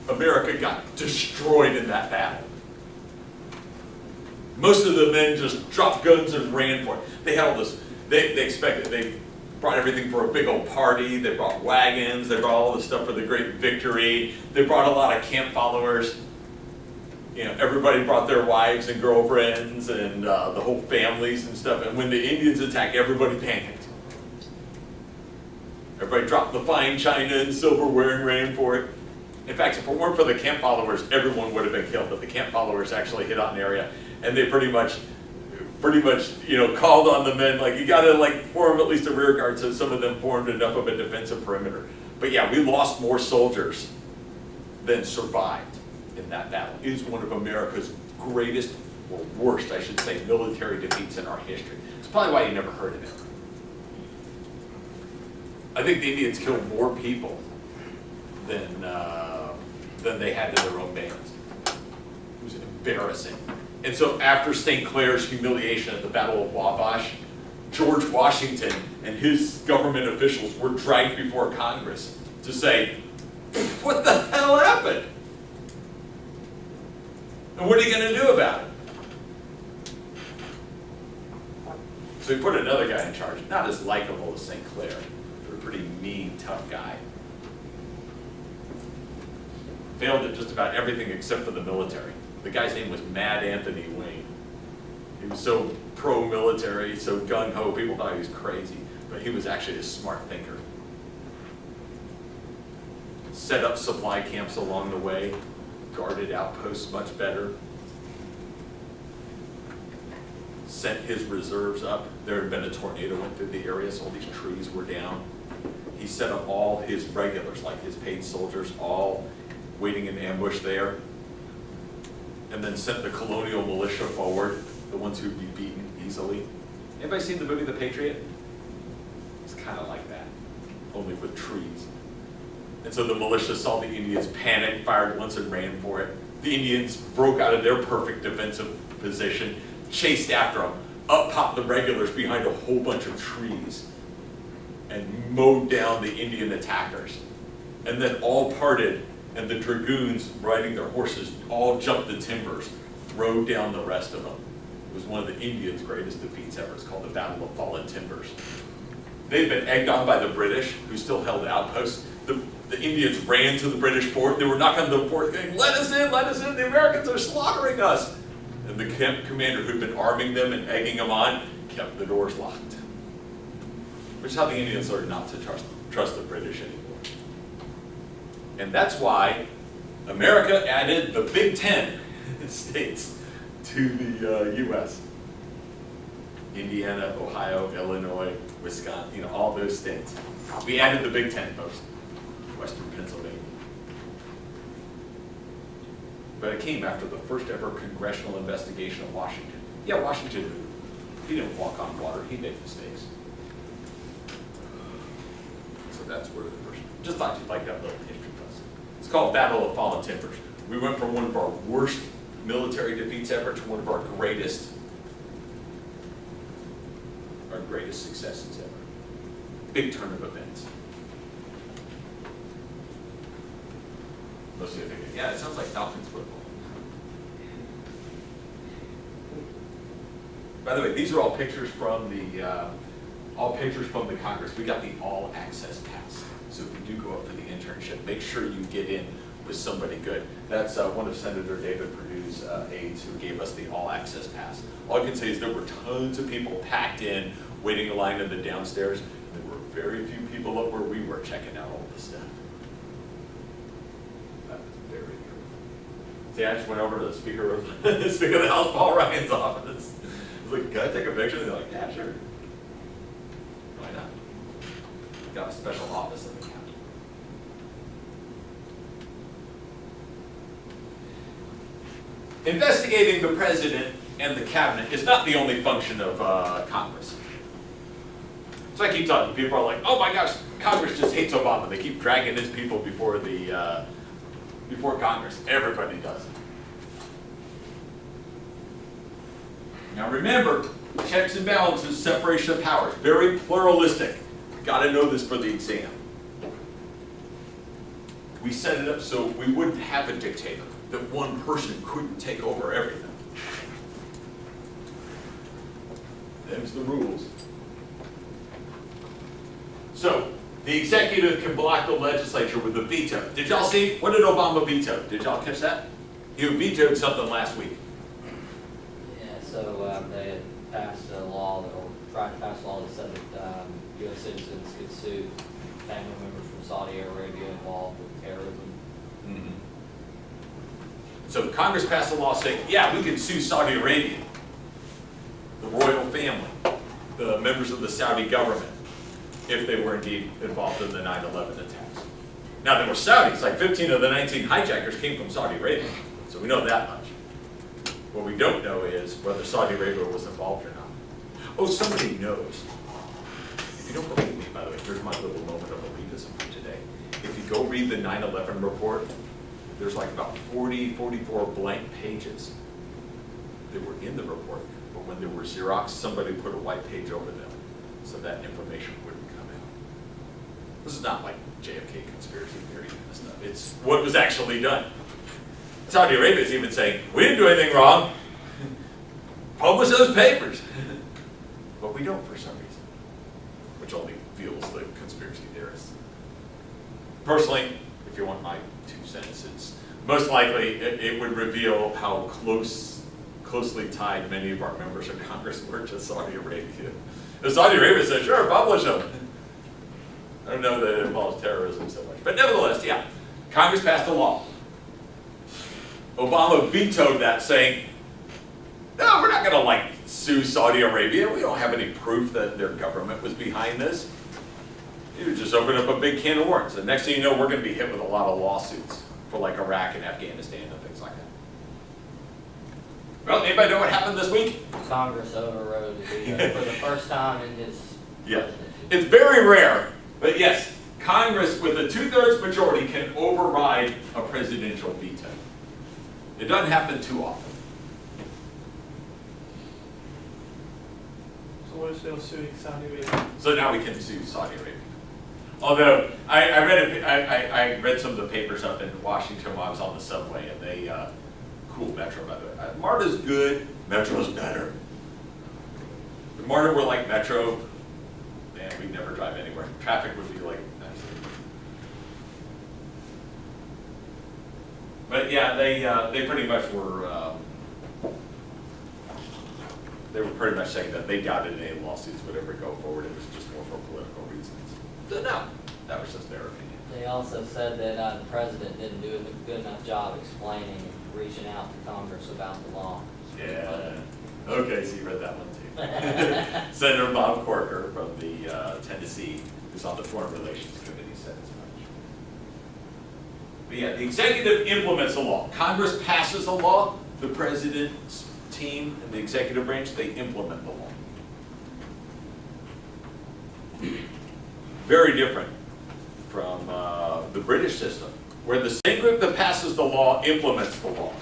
[SPEAKER 1] America got destroyed in that battle. Most of the men just dropped guns and ran for it. They had all this, they expected, they brought everything for a big old party. They brought wagons, they brought all this stuff for the great victory. They brought a lot of camp followers. You know, everybody brought their wives and girlfriends and the whole families and stuff. And when the Indians attacked, everybody panicked. Everybody dropped the fine china and silverware and ran for it. In fact, if it weren't for the camp followers, everyone would have been killed. But the camp followers actually hit out an area, and they pretty much, you know, called on the men, like, you gotta like form at least a rear guard, so some of them formed enough of a defensive perimeter. But yeah, we lost more soldiers than survived in that battle. It is one of America's greatest, or worst, I should say, military defeats in our history. It's probably why you never heard of it. I think the Indians killed more people than they had in their own bands. It was embarrassing. And so after St. Clair's humiliation at the Battle of Wabash, George Washington and his government officials were dragged before Congress to say, what the hell happened? And what are you going to do about it? So he put another guy in charge, not as likable as St. Clair, but a pretty mean, tough guy. Failed at just about everything except for the military. The guy's name was Mad Anthony Wayne. He was so pro-military, so gung-ho, people thought he was crazy, but he was actually a smart thinker. Set up supply camps along the way, guarded outposts much better, sent his reserves up. There had been a tornado went through the area, so all these trees were down. He set up all his regulars, like his paid soldiers, all waiting in ambush there, and then sent the colonial militia forward, the ones who'd be beaten easily. Anybody seen the movie The Patriot? It's kind of like that, only with trees. And so the militia saw the Indians panic, fired once and ran for it. The Indians broke out of their perfect defensive position, chased after them. Up popped the regulars behind a whole bunch of trees and mowed down the Indian attackers. And then all parted, and the dragoons riding their horses all jumped the timbers, rode down the rest of them. It was one of the Indians' greatest defeats ever. It's called the Battle of Fallen Timbers. They'd been egged on by the British, who still held outposts. The Indians ran to the British fort. They were knocking on the fort saying, let us in, the Americans are slaughtering us. And the camp commander who'd been arming them and egging them on kept the doors locked. Which is how the Indians learned not to trust the British anymore. And that's why America added the Big Ten states to the U.S. Indiana, Ohio, Illinois, Wisconsin, you know, all those states. We added the Big Ten, folks. Western Pennsylvania. But it came after the first ever congressional investigation of Washington. Yeah, Washington, he didn't walk on water, he made mistakes. So that's where the first, just thought you'd like that little history lesson. It's called Battle of Fallen Timbers. We went from one of our worst military defeats ever to one of our greatest successes ever. Big turn of events. Most of you are thinking, yeah, it sounds like Falcons football. By the way, these are all pictures from the Congress. We got the all access pass. So if you do go up for the internship, make sure you get in with somebody good. That's one of Senator David Perdue's aides who gave us the all access pass. All I can say is there were tons of people packed in, waiting in line in the downstairs. There were very few people up where we were checking out all the stuff. That was very good. See, I just went over to the Speaker of the House, Paul Ryan's office. I was like, can I take a picture? And they're like, yeah, sure. Why not? Got a special office in the county. investigating the president and the cabinet is not the only function of Congress. So I keep talking, people are like, oh my gosh, Congress just hates Obama. They keep dragging his people before Congress. Everybody does it. Now remember, checks and balances, separation of powers, very pluralistic. Got to know this for the exam. We set it up so we wouldn't have a dictator, that one person couldn't take over everything. Them's the rules. So, the executive can block the legislature with a veto. Did y'all see? What did Obama veto? Did y'all catch that? He vetoed something last week.
[SPEAKER 5] Yeah, so they had passed a law, or tried to pass a law that said that U.S. citizens could sue family members from Saudi Arabia involved with terrorism.
[SPEAKER 1] Mm-hmm. So Congress passed a law saying, yeah, we can sue Saudi Arabia, the royal family, the members of the Saudi government, if they were indeed involved in the 9/11 attacks. Now, there were Saudis, like 15 of the 19 hijackers came from Saudi Arabia, so we know that much. What we don't know is whether Saudi Arabia was involved or not. Oh, somebody knows. If you don't believe me, by the way, here's my little moment of elitism for today. If you go read the 9/11 report, there's like about 44 blank pages that were in the report, but when there were Xerox, somebody put a white page over them so that information wouldn't come out. This is not like JFK conspiracy theory kind of stuff. It's what was actually done. Saudi Arabia is even saying, we didn't do anything wrong. Publish those papers. But we don't for some reason, which only fuels the conspiracy theorists. Personally, if you want my 2 cents, it's most likely it would reveal how closely tied many of our members of Congress were to Saudi Arabia. If Saudi Arabia said, sure, publish them. I don't know that it involves terrorism so much. But nevertheless, yeah, Congress passed a law. Obama vetoed that, saying, no, we're not going to sue Saudi Arabia. We don't have any proof that their government was behind this. You would just open up a big can of worms. And next thing you know, we're going to be hit with a lot of lawsuits for Iraq and Afghanistan and things like that. Well, anybody know what happened this week?
[SPEAKER 5] Congress overrode the veto for the first time in his presidency.
[SPEAKER 1] It's very rare, but yes, Congress with a 2/3 majority can override a presidential veto. It doesn't happen too often.
[SPEAKER 2] So what is still suing Saudi Arabia?
[SPEAKER 1] So now we can sue Saudi Arabia. Although I read some of the papers up in Washington while I was on the subway, and they cool Metro, by the way. MARTA's good, Metro's better. If MARTA were like Metro, man, we'd never drive anywhere. Traffic would be like absolutely. But yeah, they pretty much were. They were pretty much saying that they doubted any lawsuits would ever go forward. It was just more for political reasons. So no, that was just their opinion.
[SPEAKER 5] They also said that the president didn't do a good enough job explaining and reaching out to Congress about the law.
[SPEAKER 1] Yeah. Okay, so you read that one too. Senator Bob Corker from the Tennessee, who's on the Foreign Relations Committee, said as much. But yeah, the executive implements a law. Congress passes a law. The president's team and the executive branch, they implement the law. Very different from the British system, where the same group that passes the law implements the law.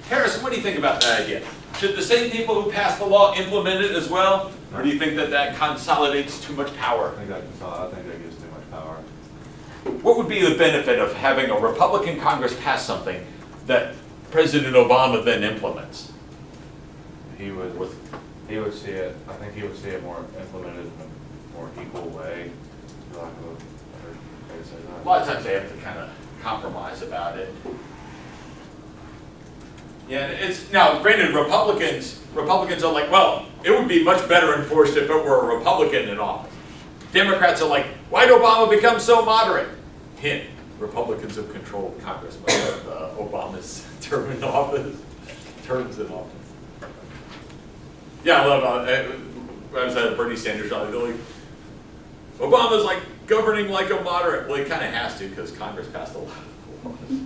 [SPEAKER 1] Harrison, what do you think about that idea? Should the same people who pass the law implement it as well? Or do you think that that consolidates too much power?
[SPEAKER 6] I think that gives too much power.
[SPEAKER 1] What would be the benefit of having a Republican Congress pass something that President Obama then implements?
[SPEAKER 6] He would see it, I think he would see it more implemented in a more equal way, for lack of a better way to say that.
[SPEAKER 1] A lot of times they have to kind of compromise about it. Yeah, it's, now granted, Republicans are like, well, it would be much better enforced if it were a Republican in office. Democrats are like, why'd Obama become so moderate? Hint, Republicans have controlled Congress most of Obama's terms in office. Yeah, I love, I was at a Bernie Sanders rally, they're like, Obama's like governing like a moderate. Well, he kind of has to because Congress passed a lot of laws.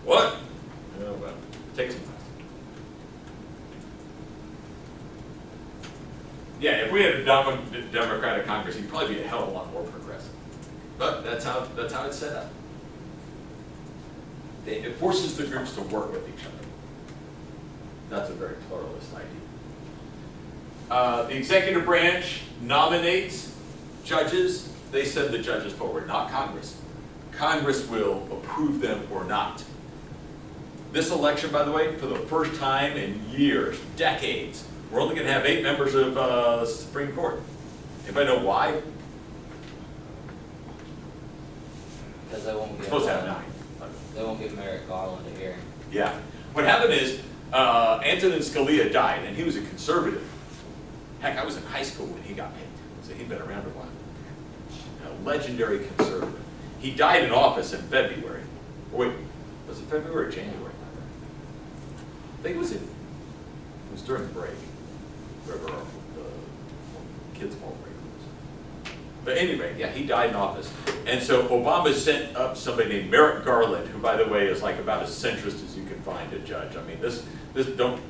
[SPEAKER 1] What? Oh, well, take some time. Yeah, if we had a Democratic Congress, he'd probably be a hell of a lot more progressive. But that's how it's set up. It forces the groups to work with each other. That's a very pluralist idea. The executive branch nominates judges. They send the judges forward, not Congress. Congress will approve them or not. This election, by the way, for the first time in years, decades, we're only going to have 8 members of the Supreme Court. Anybody know why?
[SPEAKER 5] Because they won't
[SPEAKER 1] We're
[SPEAKER 5] give.
[SPEAKER 1] supposed to have 9.
[SPEAKER 5] They won't give Merrick Garland a hearing.
[SPEAKER 1] Yeah. What happened is, Antonin Scalia died, and he was a conservative. Heck, I was in high school when he got picked, so he'd been around a while. A legendary conservative. He died in office in February. Wait, was it February or January? I think it was during the break. Whatever the kids' fall break was. But anyway, yeah, he died in office. And so Obama sent up somebody named Merrick Garland, who, by the way, is like about as centrist as you can find a judge. I mean, this don't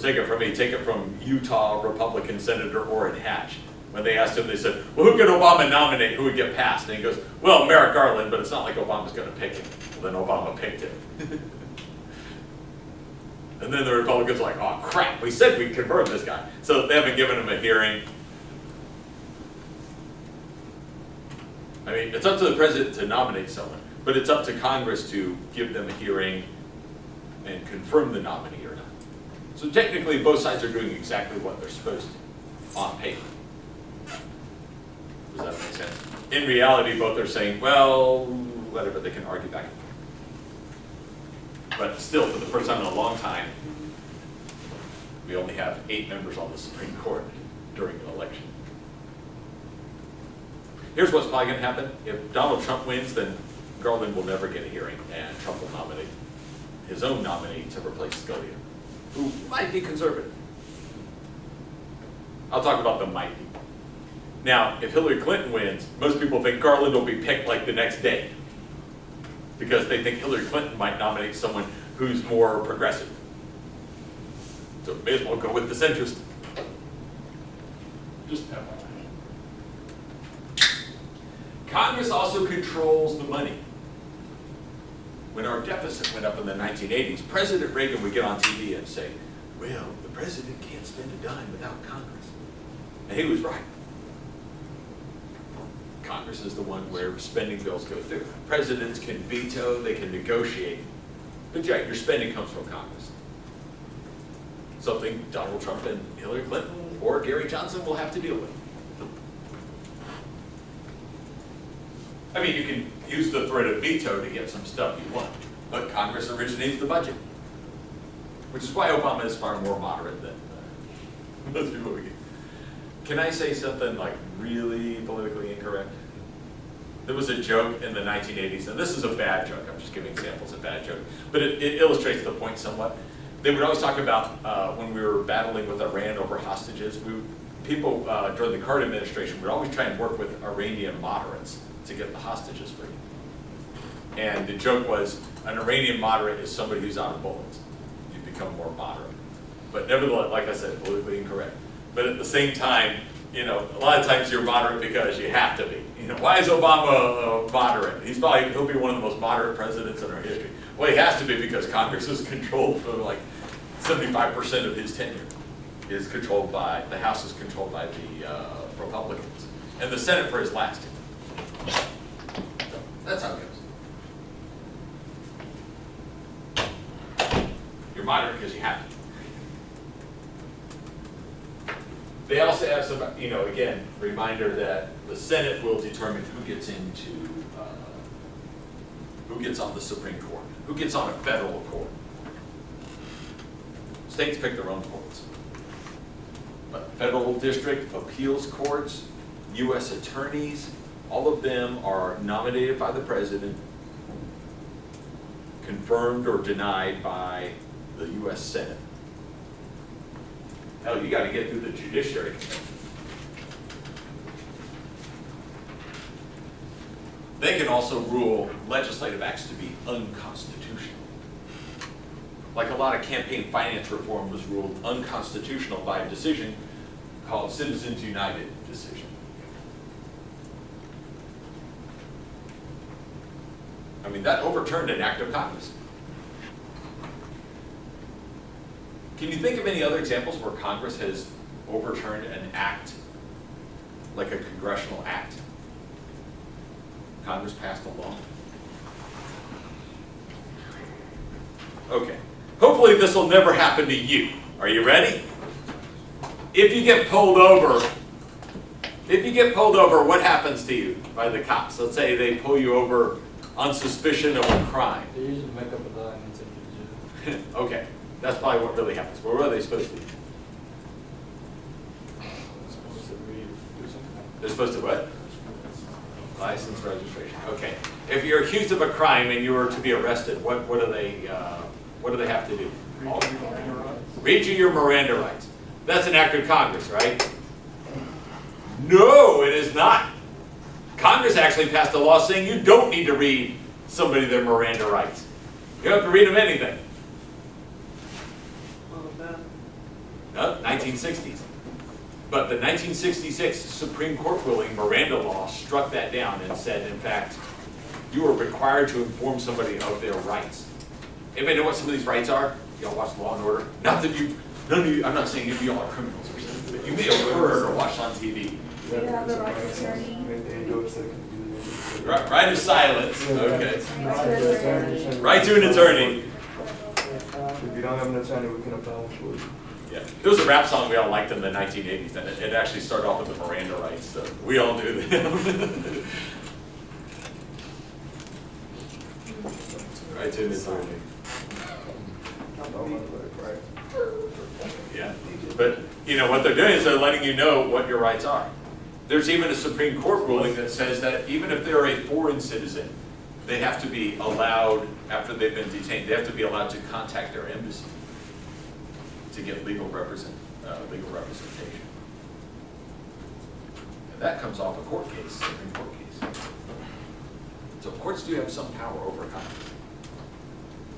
[SPEAKER 1] take it from me, take it from Utah Republican Senator Orrin Hatch. When they asked him, they said, well, who could Obama nominate, who would get passed? And he goes, well, Merrick Garland, but it's not like Obama's going to pick him. Well, then Obama picked him. And then the Republicans are like, oh crap, we said we'd confirm this guy. So they haven't given him a hearing. I mean, it's up to the president to nominate someone, but it's up to Congress to give them a hearing and confirm the nominee or not. So technically, both sides are doing exactly what they're supposed to on paper. Does that make sense? In reality, both are saying, well, whatever, they can argue back and forth. But still, for the first time in a long time, we only have 8 members on the Supreme Court during an election. Here's what's probably going to happen. If Donald Trump wins, then Garland will never get a hearing, and Trump will nominate his own nominee to replace Scalia, who might be conservative. I'll talk about the might be. Now, if Hillary Clinton wins, most people think Garland will be picked like the next day, because they think Hillary Clinton might nominate someone who's more progressive. So may as well go with the centrist. Just FYI. Congress also controls the money. When our deficit went up in the 1980s, President Reagan would get on TV and say, well, the president can't spend a dime without Congress. And he was right. Congress is the one where spending bills go through. Presidents can veto, they can negotiate, but yeah, your spending comes from Congress. Something Donald Trump and Hillary Clinton or Gary Johnson will have to deal with. I mean, you can use the threat of veto to get some stuff you want, but Congress originates the budget, which is why Obama is far more moderate than most people we get. Can I say something like really politically incorrect? There was a joke in the 1980s, and this is a bad joke. I'm just giving examples of bad joke, but it illustrates the point somewhat. They would always talk about when we were battling with Iran over hostages. People during the Carter administration would always try and work with Iranian moderates to get the hostages free. And the joke was, an Iranian moderate is somebody who's out of bullets. You become more moderate. But nevertheless, like I said, politically incorrect. But at the same time, you know, a lot of times you're moderate because you have to be. You know, why is Obama moderate? He'll be one of the most moderate presidents in our history. Well, he has to be because Congress is controlled for like 75% of his tenure is controlled by, the House is controlled by the Republicans. And the Senate for his last two. So that's how it goes. You're moderate because you have to. They also have some, you know, again, reminder that the Senate will determine who gets on the Supreme Court, who gets on a federal court. States pick their own courts. But federal district appeals courts, U.S. attorneys, all of them are nominated by the president, confirmed or denied by the U.S. Senate. Hell, you got to get through the judiciary. They can also rule legislative acts to be unconstitutional. like a lot of campaign finance reform was ruled unconstitutional by a decision called Citizens United decision. I mean, that overturned an act of Congress. Can you think of any other examples where Congress has overturned an act, like a congressional act? Congress passed a law. Okay. Hopefully this will never happen to you. Are you ready? If you get pulled over, what happens to you by the cops? Let's say they pull you over on suspicion of a crime.
[SPEAKER 2] They usually make up a lie and take you to jail.
[SPEAKER 1] Okay, that's probably what really happens. Well, what are they supposed to do?
[SPEAKER 2] They're supposed to read or something.
[SPEAKER 1] They're supposed to what? License registration. Okay. If you're accused of a crime and you were to be arrested, what do they have to do? Read you your Miranda rights. That's an act of Congress, right? No, it is not. Congress actually passed a law saying you don't need to read somebody their Miranda rights. You don't have to read them anything. No, 1960s. But the 1966 Supreme Court ruling, Miranda law, struck that down and said, in fact, you are required to inform somebody of their rights. Anybody know what some of these rights are? Y'all watch Law and Order? Not that none of you, I'm not saying you all are criminals or something, but you may have heard or watched on TV.
[SPEAKER 7] Do you have the right to attorney?
[SPEAKER 1] Right of silence, okay.
[SPEAKER 7] Right to an attorney.
[SPEAKER 1] Right to an attorney.
[SPEAKER 4] If you don't have an attorney, we can apply for you.
[SPEAKER 1] Yeah, there was a rap song we all liked in the 1980s, and it actually started off with the Miranda rights, so we all knew them. Right to an attorney. Yeah, but you know what they're doing is they're letting you know what your rights are. There's even a Supreme Court ruling that says that even if they're a foreign citizen, they have to be allowed, after they've been detained, they have to be allowed to contact their embassy to get legal representation. And that comes off a court case, Supreme Court case. So courts do have some power over Congress.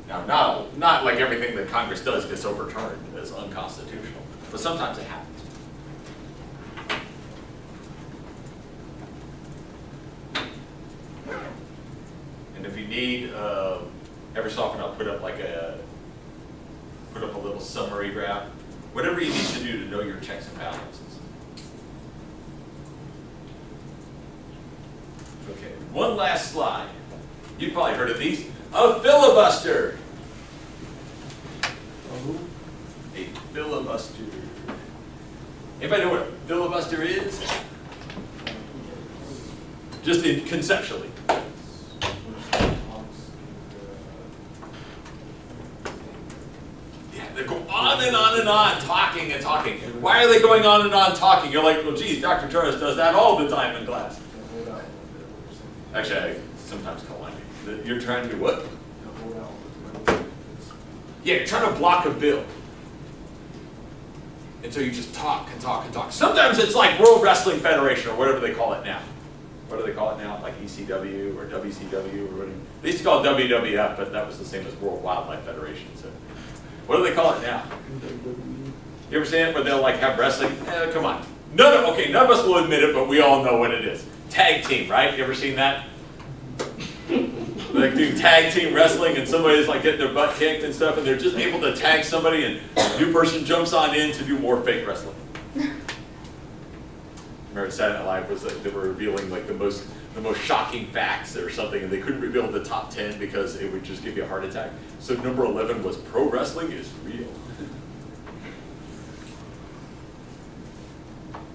[SPEAKER 1] Now, not like everything that Congress does gets overturned as unconstitutional, but sometimes it happens. And if you need, every so often I'll put up a little summary graph, whatever you need to do to know your checks and balances. Okay, one last slide. You've probably heard of these. A filibuster. A filibuster. Anybody know what a filibuster is? Just conceptually. Yeah, they go on and on and on, talking and talking. Why are they going on and on talking? You're like, well, geez, Dr. Torres does that all the time in class. Actually, I sometimes call on you. You're trying to do what? Yeah, you're trying to block a bill. And so you just talk and talk and talk. Sometimes it's like World Wrestling Federation or whatever they call it now. What do they call it now? Like ECW or WCW or whatever. They used to call it WWF, but that was the same as World Wildlife Federation. So what do they call it now? You ever seen it where they'll like have wrestling? Come on. None of us will admit it, but we all know what it is. Tag team, right? You ever seen that? Like doing tag team wrestling and somebody's like getting their butt kicked and stuff and they're just able to tag somebody and a new person jumps on in to do more fake wrestling. Remember Saturday Night Live was like they were revealing like the most shocking facts or something and they couldn't reveal the top 10 because it would just give you a heart attack. So number 11 was pro wrestling is real.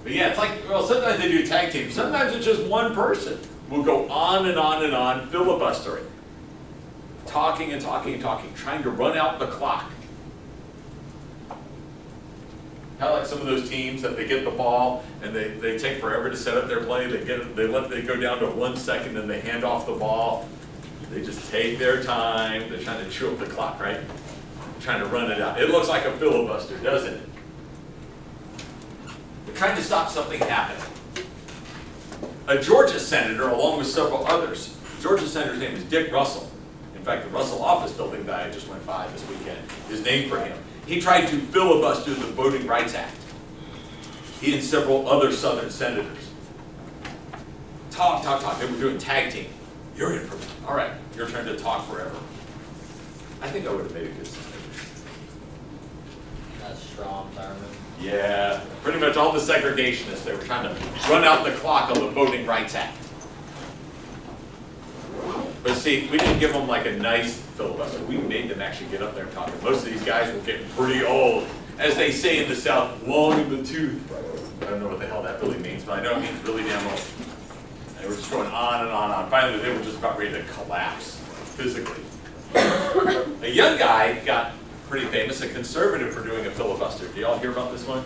[SPEAKER 1] But yeah, it's like, well, sometimes they do tag teams. Sometimes it's just one person. We'll go on and on and on, filibustering. Talking and talking and talking, trying to run out the clock. Kind of like some of those teams that they get the ball and they take forever to set up their play. They go down to 1 second and they hand off the ball. They just take their time. They're trying to chew up the clock, right? Trying to run it out. It looks like a filibuster, doesn't it? They're trying to stop something happening. A Georgia senator, along with several others, Georgia senator's name is Dick Russell. And In fact, the Russell office building that I just went by this weekend is named for him. He tried to filibuster the Voting Rights Act. He and several other Southern senators. Talk. They were doing tag team. You're in for me. All right, your turn to talk forever. I think I would have made a good senator.
[SPEAKER 5] That's strong, Thurman.
[SPEAKER 1] Yeah, pretty much all the segregationists, they were trying to run out the clock on the Voting Rights Act. But see, we didn't give them like a nice filibuster. We made them actually get up there and talk. And most of these guys were getting pretty old. As they say in the South, long in the tooth. I don't know what the hell that really means, but I know it means really damn old. They were just going on and on and on. Finally, they were just about ready to collapse physically. A young guy got pretty famous, a conservative, for doing a filibuster. Do y'all hear about this one?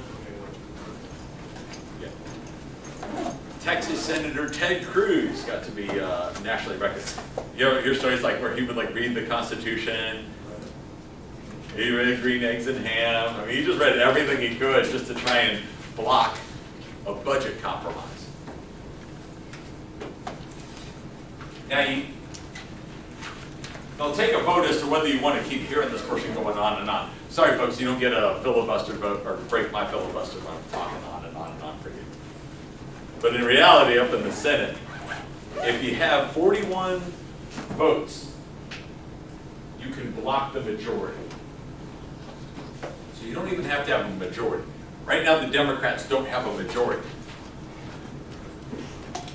[SPEAKER 1] Yeah. Texas Senator Ted Cruz got to be nationally recognized. You know, your stories like where he would like read the Constitution. He read Green Eggs and Ham. I mean, he just read everything he could just to try and block a budget compromise. Now, they'll take a vote as to whether you want to keep hearing this person going on and on. Sorry, folks, you don't get a filibuster vote or break my filibuster when I'm talking on and on and on for you. But in reality, up in the Senate, if you have 41 votes, you can block the majority. So you don't even have to have a majority. Right now, the Democrats don't have a majority.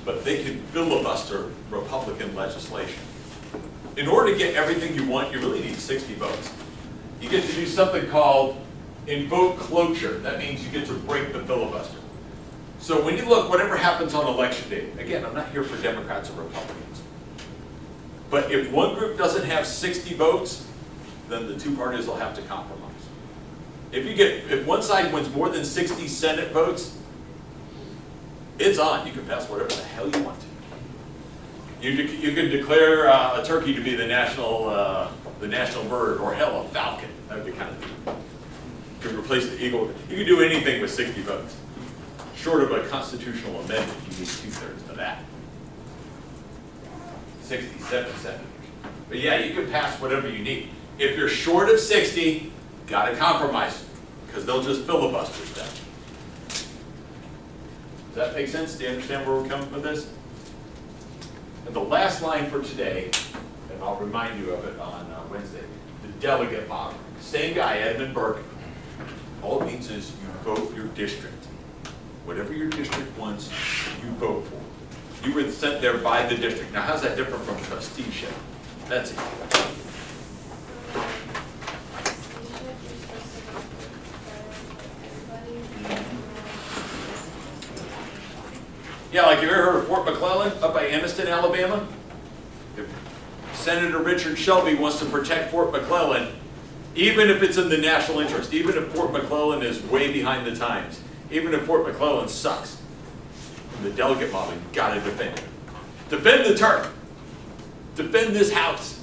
[SPEAKER 1] But they can filibuster Republican legislation. In order to get everything you want, you really need 60 votes. You get to do something called invoke cloture. That means you get to break the filibuster. So when you look, whatever happens on election day, again, I'm not here for Democrats or Republicans. But if one group doesn't have 60 votes, then the two parties will have to compromise. If one side wins more than 60 Senate votes, it's on. You can pass whatever the hell you want to. You can declare a turkey to be the national bird, or hell, a falcon. That would be kind of neat. You can replace the eagle. You can do anything with 60 votes. Short of a constitutional amendment, you need 2/3 for that. 67 senators. But yeah, you can pass whatever you need. If you're short of 60, gotta compromise, because they'll just filibuster stuff. Does that make sense? Do you understand where we're coming with this? And the last line for today, and I'll remind you of it on Wednesday, the delegate model. Same guy, Edmund Burke. All it means is you vote your district. Whatever your district wants, you vote for. You were sent there by the district. Now, how's that different from trusteeship? That's it. Yeah, like have you ever heard of Fort McClellan up by Anniston, Alabama? If Senator Richard Shelby wants to protect Fort McClellan, even if it's in the national interest, even if Fort McClellan is way behind the times, even if Fort McClellan sucks, in the delegate model, you've got to defend it. Defend the turf. Defend this house.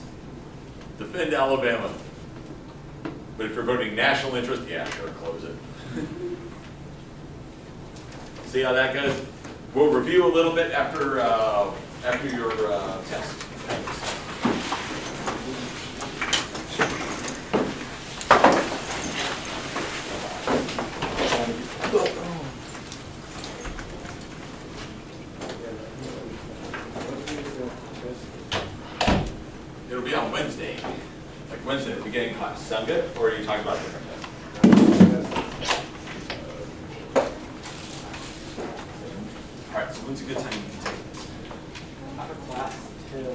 [SPEAKER 1] Defend Alabama. But if you're voting national interest, yeah, sure, close it. See how that goes? We'll review a little bit after your test. Thanks. It'll be on Wednesday, like Wednesday at the beginning class. Sound good? Or are you talking about different things? All right, so when's a good time you can take this?
[SPEAKER 2] I have a class till